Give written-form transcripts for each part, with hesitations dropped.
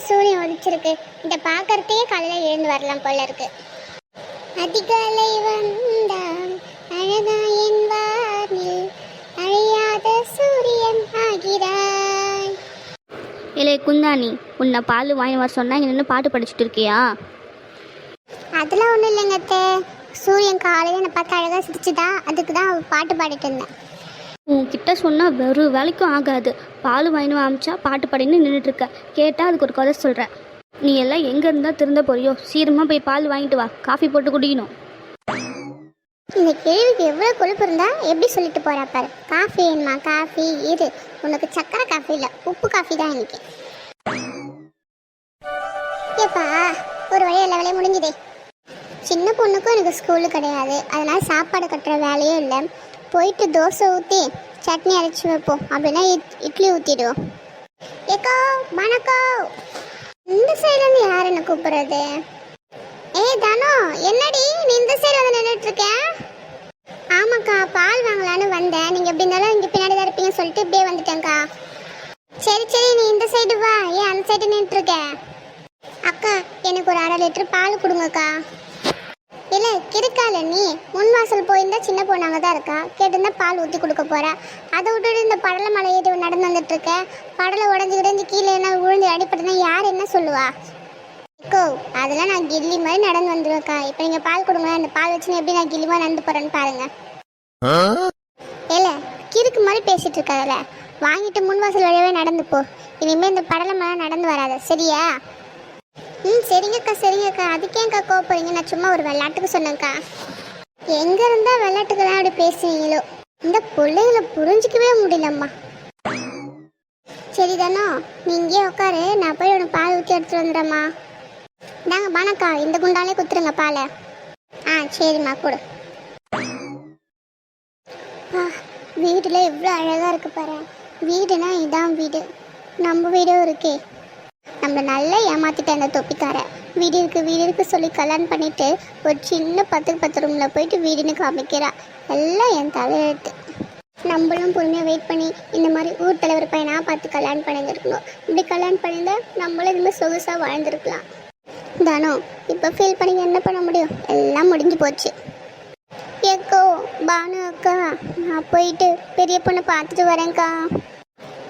சூரியன் ஒளிச்சிருக்கு. இதை பார்க்கறதே காலையில் எழுந்து வரலாம் போல இருக்கு. அதிகாலை வந்தான் அழகா என் வானில் அழியாத சூரியன் ஆகிறாய். இல்லை குந்தாணி, உன்னை பால் வாங்கி வர சொன்னா இங்கே நின்று பாட்டு படிச்சுட்டு இருக்கியா? அதெல்லாம் ஒன்றும் இல்லைங்க அத்தை. சூரியன் காலையில் என்னை பார்த்து அழகாக சிரிச்சுதா, அதுக்கு தான் பாட்டு பாடிட்டு இருந்தேன். உன்கிட்ட சொன்னால் வெறும் வேலைக்கும் ஆகாது. பால் வாங்கி அமிச்சா பாட்டு பாடின்னு நின்றுட்டுருக்க. கேட்டால் அதுக்கு ஒரு கதை சொல்கிறேன். நீ எல்லாம் எங்கே இருந்தால் திருந்த போறியோ, சீக்கிரமாக போய் பால் வாங்கிட்டு வா, காஃபி போட்டு குடிக்கணும். இந்த கேள்விக்கு எவ்வளோ கொழுப்பு இருந்தா எப்படி சொல்லிட்டு போறா பாரு. காஃபி வேணுமா? காஃபி இரு, உனக்கு சக்கரை காஃபி இல்லை, உப்பு காஃபி தான் இன்னைக்கு. ஏப்பா, ஒரு வழி எல்லா வேலையும் முடிஞ்சுதே. சின்ன பொண்ணுக்கும் எனக்கு ஸ்கூலு கிடையாது, அதனால சாப்பாடு கட்டுற வேலையும் இல்லை. போயிட்டு தோசை ஊற்றி சட்னி அரைச்சி வைப்போம், அப்படின்னா இட்லி ஊற்றிடுவோம். ஏக்கோ வணக்கோ. இந்த சைட்லேருந்து யார் என்ன கூப்பிடுறது? ஏய் தானோ, என்னடி நீ இந்த சைடு வந்து நின்றுட்டு இருக்க? ஆமாக்கா, பால் வாங்கலான்னு வந்தேன். நீங்கள் எப்படி இருந்தாலும் இங்கே பின்னாடி தான் இருப்பீங்கன்னு சொல்லிட்டு இப்படியே வந்துட்டேங்க்கா. சரி சரி, நீ இந்த சைடு வா. ஏன் அந்த சைடு நின்றுட்டு இருக்க? அக்கா, எனக்கு ஒரு 1/2 லிட்டர் பால் கொடுங்கக்கா. இல்லை கிருக்கால, நீ முன் வாசல் போயிருந்தா சின்ன பொண்ணு அங்கே தான் இருக்கா, கேட்டிருந்தா பால் ஊற்றி கொடுக்க போகிறா. அதை விட்டுட்டு இந்த படலை மலை ஏறி நடந்து வந்துட்டு இருக்க. படலை உடஞ்சி கீழே என்ன விழுந்து அடிப்பட்டுனா யார் என்ன சொல்லுவா? அக்கோ, அதெல்லாம் நான் கில்லி மாதிரி நடந்து வந்துடுவேக்கா. இப்போ நீங்கள் பால் கொடுங்க, அந்த பால் வச்சுன்னு எப்படி நான் கில்லி மாதிரி நடந்து போகிறேன்னு பாருங்க. இல்லை கிறுக்கு மாதிரி பேசிட்டு இருக்காதுல்ல, வாங்கிட்டு முன் வாசல் வழியாவே நடந்து போ. இனிமேல் இந்த படலை மலை நடந்து வராது, சரியா? சரிங்கக்கா சரிங்கக்கா. அதுக்கேங்க்கா கோப்பறீங்க? நான் சும்மா ஒரு விளையாட்டுக்கு சொன்னேங்க்கா. எங்கே இருந்தால் விளையாட்டுக்கெல்லாம் அப்படி பேசுவீங்களோ, இந்த பிள்ளைகளை புரிஞ்சிக்கவே முடியலம்மா. சரிதானோ, நீ இங்கே உட்காரு, நான் போய் உனக்கு பால் ஊற்றி எடுத்துகிட்டு வந்துடுறேம்மா. தாங்க பானக்கா, இந்த குண்டாலே குத்துருங்க பாலை. சரிம்மா கொடு. வீட்டில் எவ்வளோ அழகாக இருக்கு பாரு. வீடுனா இதான் வீடு, நம்ம வீடும் இருக்கே. நம்மளை நல்லா ஏமாத்திட்டேன் அந்த தொப்பிக்கார. வீடு இருக்கு சொல்லி கல்யாணம் பண்ணிட்டு ஒரு சின்ன 10 ரூமில் போயிட்டு வீடுன்னு காமிக்கிறா. எல்லாம் என் தலையெழுத்து. நம்மளும் பொறுமையாக வெயிட் பண்ணி இந்த மாதிரி ஊர் தலைவர் பையனாக பார்த்து கல்யாணம் பண்ணியிருந்துருக்கணும். இப்படி கல்யாணம் பண்ணியிருந்தா நம்மளும் இதுமாதிரி சொகுசாக வாழ்ந்துருக்கலாம் தானோ. இப்போ ஃபீல் பண்ணி என்ன பண்ண முடியும்? எல்லாம் முடிஞ்சு போச்சு. ஏக்கோ பானு அக்கா, நான் போயிட்டு பெரிய பொண்ணை பார்த்துட்டு வரேன்க்கா.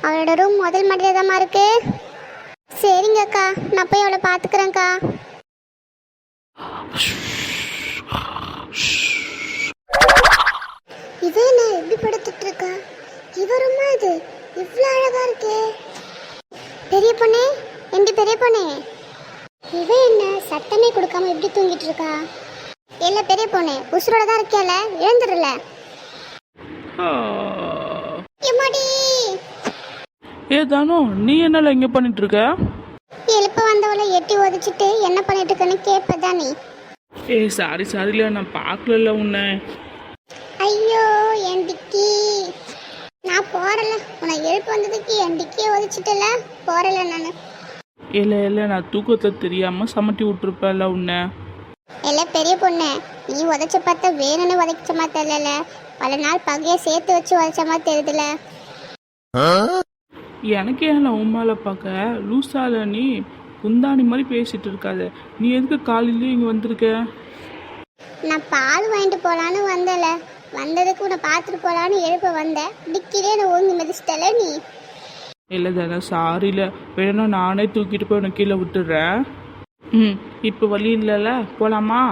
அவளோட ரூம் முதல் மாடியில் தான்மா இருக்கு. சரிங்க அக்கா, நான் போய் அவளை பார்த்துக்கிறேன்க்கா. இது என்ன எப்படி படுத்துட்டு இருக்கா? இவருமா இது? இவ்வளோ அழகா இருக்கே. பெரிய பொண்ணே, எப்படி பெரிய பொண்ணே? இவ என்ன சத்தமே கொடுக்காம எப்படி தூங்கிட்டு இருக்கா? இல்ல பெரிய பொண்ணே, உசுரோட தான் இருக்கியால, எழுந்துடல. தானோ, நீ என்னல இங்க பண்ணிட்டு இருக்க? எழுப்ப வந்தவளை எட்டி ஒதிச்சிட்டு என்ன பண்ணிட்டு இருக்கன்னு கேப்பதா நீ? சாரில, நான் பார்க்கல உன்னை. ஐயோ என் டிக்கி, நான் போறல. உன்னை எழுப்பு வந்ததுக்கு என் டிக்கியை ஒதிச்சிட்டல, போறல நானு. இல்ல நான் தூக்கத்தை தெரியாம சமட்டி விட்டுருப்பேன்ல உன்னை. இல்ல பெரிய பொண்ணு, நீ உதச்ச பார்த்தா வேணும்னு உதைச்ச மாதிரி தெரியல, பல நாள் பகையை சேர்த்து வச்சு உதைச்ச மாதிரி தெரியுதுல. எனக்கு ஏன் உமால பார்க்க லூசால, நீ குந்தாணி மாதிரி பேசிட்டு இருக்காத. நீ எதுக்கு காலையிலேயே இங்கே வந்திருக்க? நான் பால் வாங்கிட்டு போகலான்னு வந்தல, வந்ததுக்கு உன்னை பார்த்துட்டு போகலான்னு எழுப்ப வந்தேன். டிக்கிலே நான் ஓங்கி மிதிச்சிட்டல நீ. இல்லை தானே, சாரில, வேணும்னா நானே தூக்கிட்டு போய் உனக்கு கீழே விட்டுடுறேன். இப்போ வழி இல்லைல்ல, போகலாமா?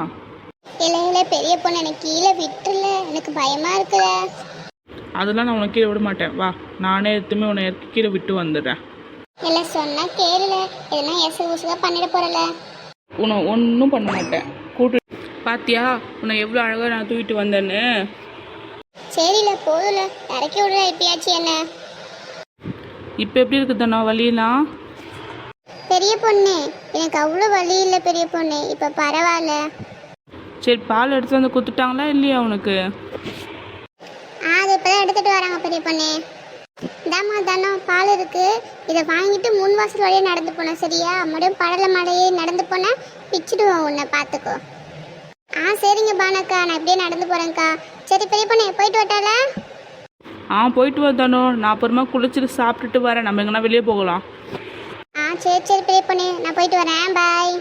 இல்லை பெரிய பொண்ணு, எனக்கு கீழே விட்டுல, எனக்கு பயமா இருக்குல்ல. அதெல்லாம் நான் உனக்கு கீழே விட மாட்டேன், வா. நானே எதுவுமே உன்னை இறக்கி கீழே விட்டு வந்துடுறேன். இல்லை சொன்னா கேளுல, எதுனா எசகுசுగా பண்ணிட போறல. உன்னை ஒன்றும் பண்ண மாட்டேன். கூட்டு பாத்தியா உன்னை எவ்வளோ அழகாக நான் தூக்கிட்டு வந்தேன்னு. சரில போதுல, இறக்கி விடுற இப்பயாச்சு என்ன. இப்போ எப்படி இருக்குதானோ வலியெல்லாம்? பெரிய பொண்ணு, எனக்கு அவ்வளோ வலி இல்லை பெரிய பொண்ணு, இப்போ பரவாயில்ல. சரி, பால் எடுத்து வந்து கொடுத்துட்டாங்களா இல்லையா உனக்கு? அது இப்போதான் எடுத்துட்டு வராங்க பெரிய பொண்ணு. தாமா தானோ பால் இருக்கு, இதை வாங்கிட்டு முன் வாசல் வழியே நடந்து போனேன், சரியா? மறுபடியும் படலை மடையே நடந்து போனேன், பிச்சுடுவோம் உன்னை, பார்த்துக்கோ. சரிங்க பானக்கா, நான் இப்படியே நடந்து போறேன்க்கா. சரி பெரிய பொண்ணு, போயிட்டு வட்டால. போயிட்டு வந்தானோ, நான் அப்புறமா குளிச்சுட்டு சாப்பிட்டுட்டு வரேன். நம்ம எங்கன்னா வெளியே போகலாம். சரி சரி பெரிய பொண்ணு நான் போயிட்டு வரேன் பாய்